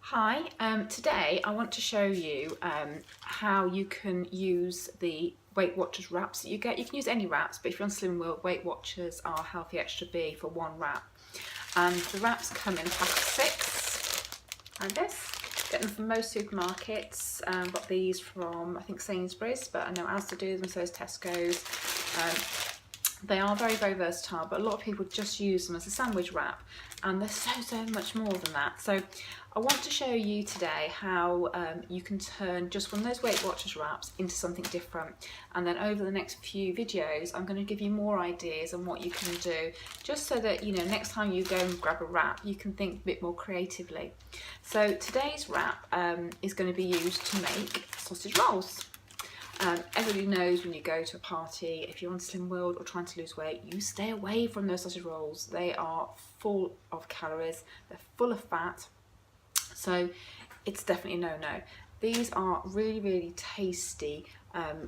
Hi, today I want to show you how you can use the Weight Watchers wraps that you get. You can use any wraps, but if you're on Slim World, Weight Watchers are Healthy Extra B for one wrap. And the wraps come in a pack of 6, and this. Get them from most supermarkets. Got these from, I think, Sainsbury's, but I know Asda do them, so is Tesco's. They are very, very versatile, but a lot of people just use them as a sandwich wrap, and they're so much more than that. So I want to show you today how you can turn just one of those Weight Watchers wraps into something different, and then over the next few videos I'm going to give you more ideas on what you can do, just so that, you know, next time you go and grab a wrap you can think a bit more creatively. So today's wrap is going to be used to make sausage rolls. Everybody knows when you go to a party, if you're on Slim World or trying to lose weight, you stay away from those sausage rolls. They are full of calories, they're full of fat, so it's definitely a no-no. These are really tasty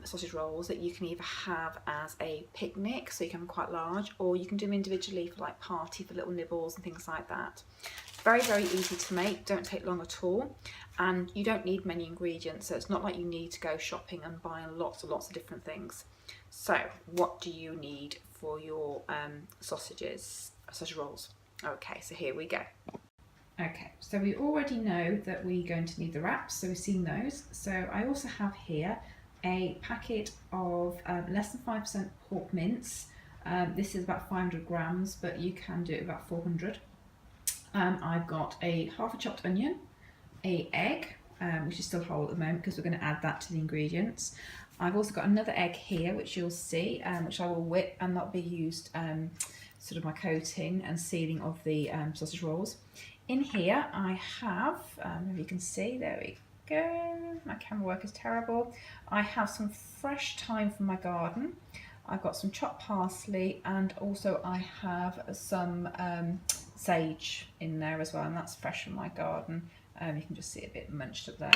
sausage rolls that you can either have as a picnic, so you can have them quite large, or you can do them individually for like party, for little nibbles and things like that. Very easy to make, don't take long at all, and you don't need many ingredients, so it's not like you need to go shopping and buy lots of different things. So what do you need for your sausage rolls? Okay, so here we go. Okay, so we already know that we're going to need the wraps, so we've seen those. So I also have here a packet of less than 5% pork mince. This is about 500 grams, but you can do it about 400. I've got half a chopped onion, an egg, which is still whole at the moment because we're going to add that to the ingredients. I've also got another egg here, which you'll see, which I will whip, and that'll be used sort of my coating and sealing of the sausage rolls. In here I have, if you can see, there we go, my camera work is terrible. I have some fresh thyme from my garden. I've got some chopped parsley, and also I have some sage in there as well, and that's fresh from my garden. You can just see it a bit munched up there.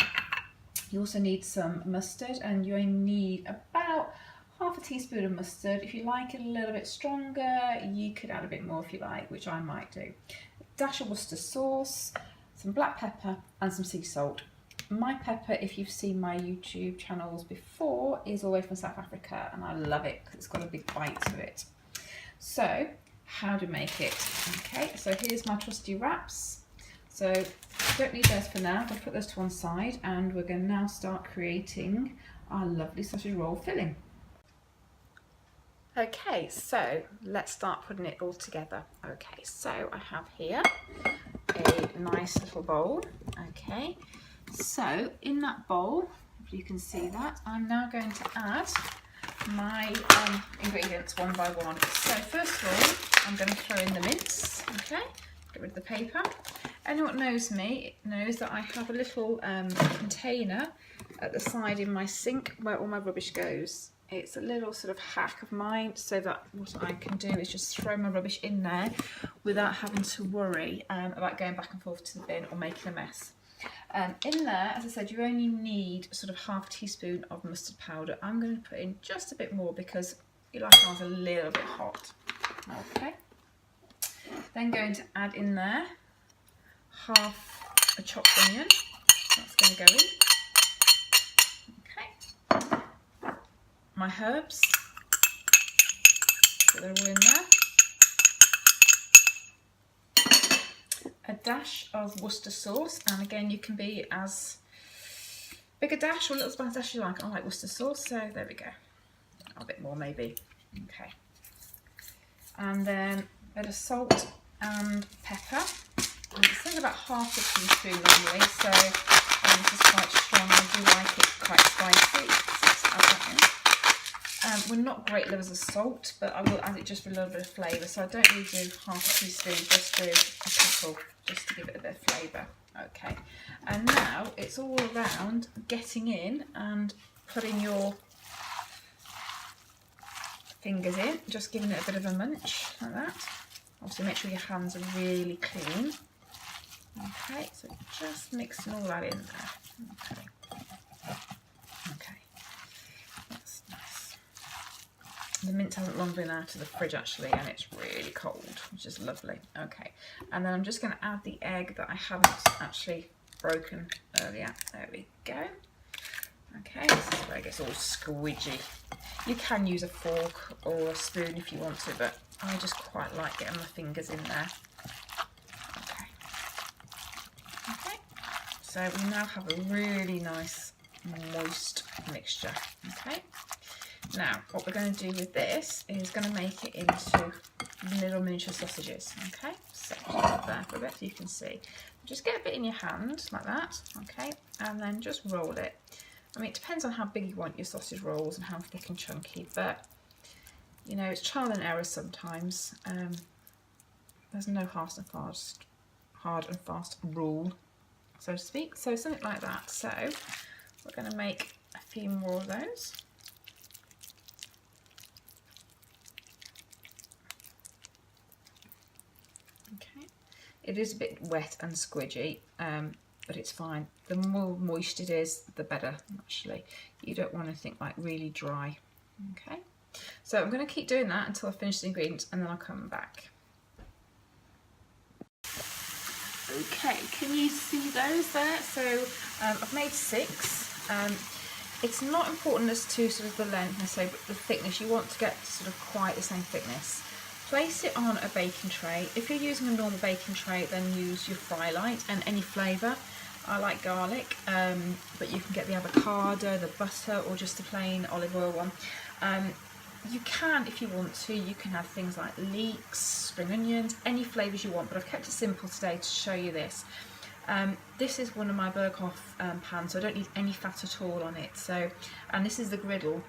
You also need some mustard, and you only need about half a teaspoon of mustard. If you like it a little bit stronger, you could add a bit more if you like, which I might do. A dash of Worcester sauce, some black pepper, and some sea salt. My pepper, if you've seen my YouTube channels before, is all the way from South Africa, and I love it because it's got a big bite to it. So how to make it? Okay, so here's my trusty wraps. So don't need those for now, I'm going to put those to one side, and we're going to now start creating our lovely sausage roll filling. Okay, so let's start putting it all together. Okay, so I have here a nice little bowl. Okay, so in that bowl, if you can see that, I'm now going to add my ingredients one by one. So first of all, I'm going to throw in the mince. Okay, get rid of the paper. Anyone knows me knows that I have a little container at the side in my sink where all my rubbish goes. It's a little sort of hack of mine, so that what I can do is just throw my rubbish in there without having to worry about going back and forth to the bin or making a mess. In there, as I said, you only need sort of half a teaspoon of mustard powder. I'm going to put in just a bit more because you like ours a little bit hot. Okay. Then going to add in there half a chopped onion. That's going to go in. Okay. My herbs. So they're all in there. A dash of Worcester sauce, and again you can be as big a dash or a little small dash as you like. I like Worcester sauce, so there we go. A bit more maybe. Okay. And then a bit of salt and pepper. And it's only about half a teaspoon normally, so this is quite strong. I do like it quite spicy, so let's add that in. We're not great lovers of salt, but I will add it just for a little bit of flavour, so I don't really do half a teaspoon, just do a couple, just to give it a bit of flavour. Okay, and now it's all around getting in and putting your fingers in, just giving it a bit of a munch like that. Obviously make sure your hands are really clean. Okay, so just mixing all that in there. Okay, that's nice. The mince hasn't long been out of the fridge actually, and it's really cold, which is lovely. Okay, and then I'm just going to add the egg that I haven't actually broken earlier. There we go. Okay, this is where it gets all squidgy. You can use a fork or a spoon if you want to, but I just quite like getting my fingers in there. Okay. Okay. So we now have a really nice moist mixture. Okay. Now what we're going to do with this is going to make it into little miniature sausages. Okay. So hold there for a bit so you can see. Just get a bit in your hand like that. Okay. And then just roll it. I mean, it depends on how big you want your sausage rolls and how thick and chunky, but you know, it's trial and error sometimes. There's no hard and fast rule, so to speak. So something like that. So we're going to make a few more of those. Okay, it is a bit wet and squidgy. But it's fine. The more moist it is, the better, actually. You don't want anything like really dry. Okay, so I'm going to keep doing that until I finish the ingredients and then I'll come back. Okay, can you see those there? So I've made 6. It's not important as to sort of the length, I say, but the thickness. You want to get sort of quite the same thickness. Place it on a baking tray. If you're using a normal baking tray, then use your Frylight and any flavour. I like garlic, but you can get the avocado, the butter, or just the plain olive oil one. You can, if you want to, you can have things like leeks, spring onions, any flavours you want, but I've kept it simple today to show you this. This is one of my Berghoff pans, so I don't need any fat at all on it. So, and this is the griddle,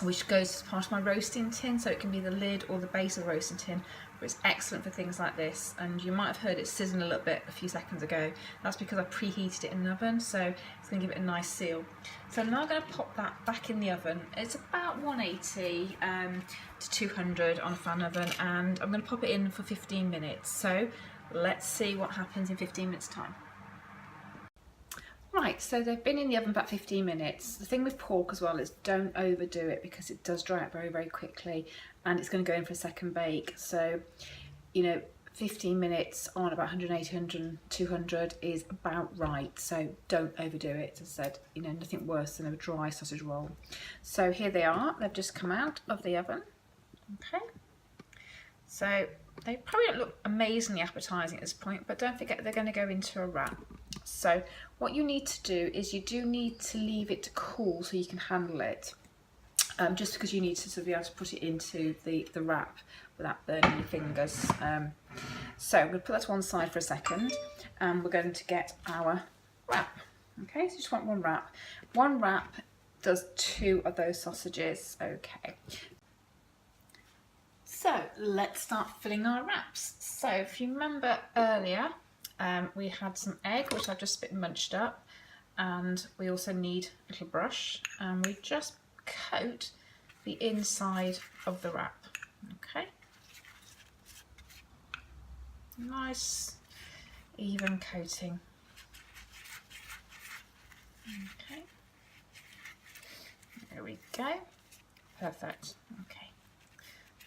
which goes as part of my roasting tin, so it can be the lid or the base of the roasting tin, but it's excellent for things like this. And you might have heard it sizzling a little bit a few seconds ago. That's because I preheated it in the oven, so it's going to give it a nice seal. So I'm now going to pop that back in the oven. It's about 180 to 200 on a fan oven, and I'm going to pop it in for 15 minutes. So let's see what happens in 15 minutes time. Right, so they've been in the oven about 15 minutes. The thing with pork as well is don't overdo it because it does dry out very, very quickly and it's going to go in for a second bake. So, you know, 15 minutes on about 180, 200 is about right. So don't overdo it. As I said, you know, nothing worse than a dry sausage roll. So here they are. They've just come out of the oven. Okay. So they probably don't look amazingly appetizing at this point, but don't forget they're going to go into a wrap. So what you need to do is you do need to leave it to cool so you can handle it, just because you need to sort of be able to put it into the wrap without burning your fingers. So I'm going to put that to one side for a second and we're going to get our wrap. Okay, so you just want one wrap. One wrap does 2 of those sausages. Okay. So let's start filling our wraps. So if you remember earlier, we had some egg, which I've just munched up, and we also need a little brush, and we just coat the inside of the wrap. Okay, nice even coating. Okay, there we go, perfect. Okay,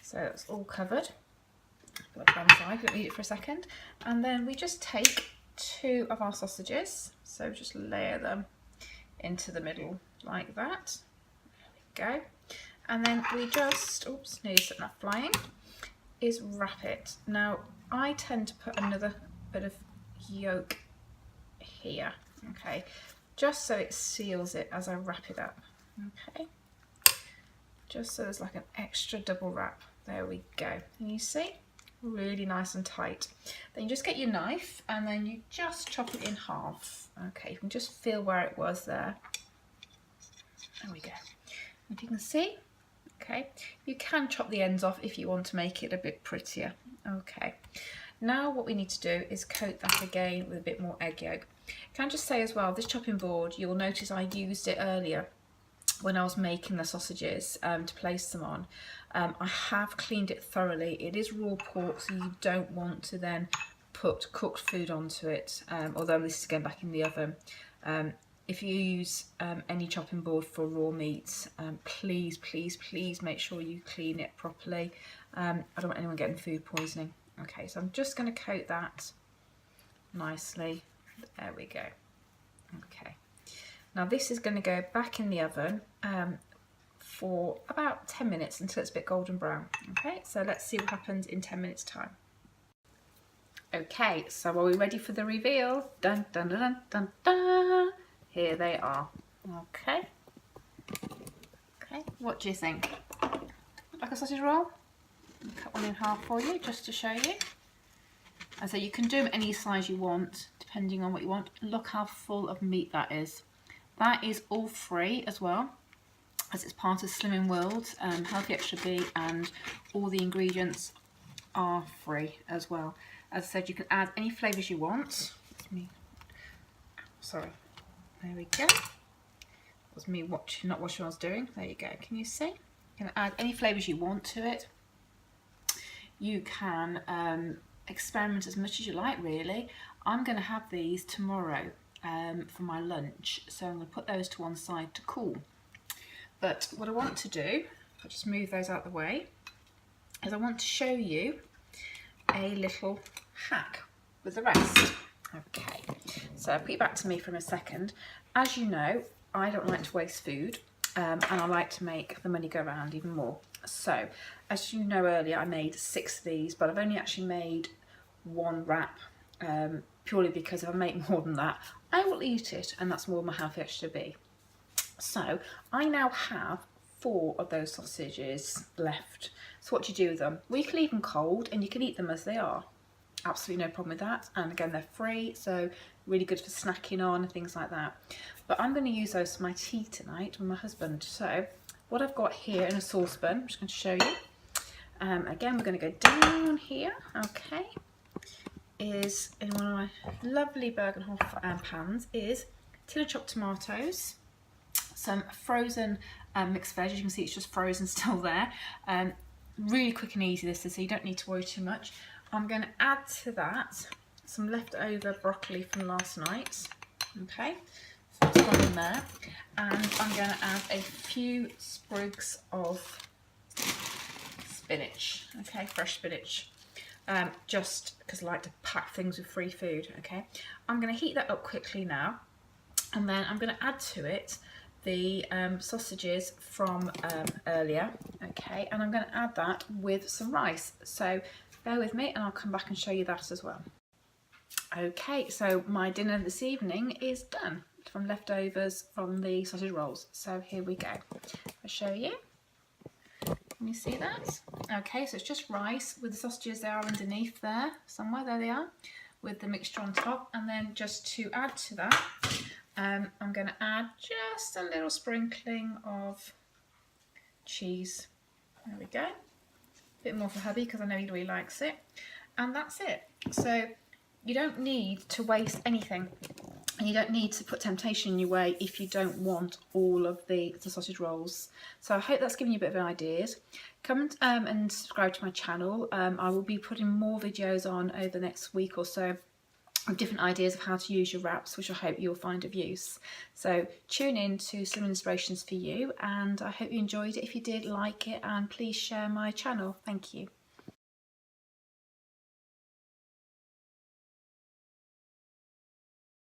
so it's all covered. Put that one side, we don't need it for a second, and then we just take 2 of our sausages, so just layer them into the middle like that. There we go, and then we just, oops, nearly set that flying, is wrap it. Now I tend to put another bit of yolk here, okay, just so it seals it as I wrap it up. Okay, just so there's like an extra double wrap. There we go, and you see, really nice and tight. Then you just get your knife and then you just chop it in half. Okay, you can just feel where it was there. There we go. If you can see, okay, you can chop the ends off if you want to make it a bit prettier. Okay, now what we need to do is coat that again with a bit more egg yolk. Can I just say as well, this chopping board, you'll notice I used it earlier when I was making the sausages to place them on. I have cleaned it thoroughly. It is raw pork, so you don't want to then put cooked food onto it, although this is going back in the oven. If you use any chopping board for raw meats, please, please, please make sure you clean it properly. I don't want anyone getting food poisoning. Okay, so I'm just going to coat that nicely. There we go. Okay, now this is going to go back in the oven for about 10 minutes until it's a bit golden brown. Okay, so let's see what happens in 10 minutes time. Okay, so are we ready for the reveal? Dun dun dun dun dun dun. Here they are. Okay. Okay, what do you think? Like a sausage roll? I'll cut one in half for you just to show you. And so you can do them any size you want, depending on what you want. Look how full of meat that is. That is all free as well, as it's part of Slimming World, Healthy Extra B, and all the ingredients are free as well. As I said, you can add any flavours you want. It's me. Sorry. There we go. It was me not watching what I was doing. There you go. Can you see? You can add any flavours you want to it. You can experiment as much as you like, really. I'm going to have these tomorrow for my lunch, so I'm going to put those to one side to cool. But what I want to do, I'll just move those out of the way, is I want to show you a little hack with the rest. Okay, so put it back to me for a second. As you know, I don't like to waste food, and I like to make the money go around even more. So, as you know earlier, I made 6 of these, but I've only actually made 1 wrap, purely because if I make more than that, I will eat it, and that's more my Healthy Extra B. So, I now have 4 of those sausages left. So what do you do with them? Well, you can leave them cold, and you can eat them as they are. Absolutely no problem with that. And again, they're free, so really good for snacking on and things like that. But I'm going to use those for my tea tonight with my husband. So what I've got here in a saucepan, I'm just going to show you. Again, we're going to go down here, okay, is in one of my lovely Bergenhof pans, is tin of chopped tomatoes, some frozen mixed veg. As you can see, it's just frozen still there. Really quick and easy this is, so you don't need to worry too much. I'm going to add to that some leftover broccoli from last night. Okay, so it's gone in there. And I'm going to add a few sprigs of spinach. Okay, fresh spinach. Just because I like to pack things with free food. Okay, I'm going to heat that up quickly now. And then I'm going to add to it the sausages from earlier. Okay, and I'm going to add that with some rice. So bear with me and I'll come back and show you that as well. Okay, so my dinner this evening is done from leftovers from the sausage rolls. So here we go. I'll show you. Can you see that? Okay, so it's just rice with the sausages. They are underneath there somewhere. There they are, with the mixture on top. And then just to add to that, I'm going to add just a little sprinkling of cheese. There we go. A bit more for hubby because I know he really likes it. And that's it. So you don't need to waste anything. And you don't need to put temptation in your way if you don't want all of the sausage rolls. So I hope that's given you a bit of ideas. Come and subscribe to my channel. I will be putting more videos on over the next week or so of different ideas of how to use your wraps, which I hope you'll find of use. So tune in to Slimming Inspirations for You, and I hope you enjoyed it. If you did, like it, and please share my channel. Thank you.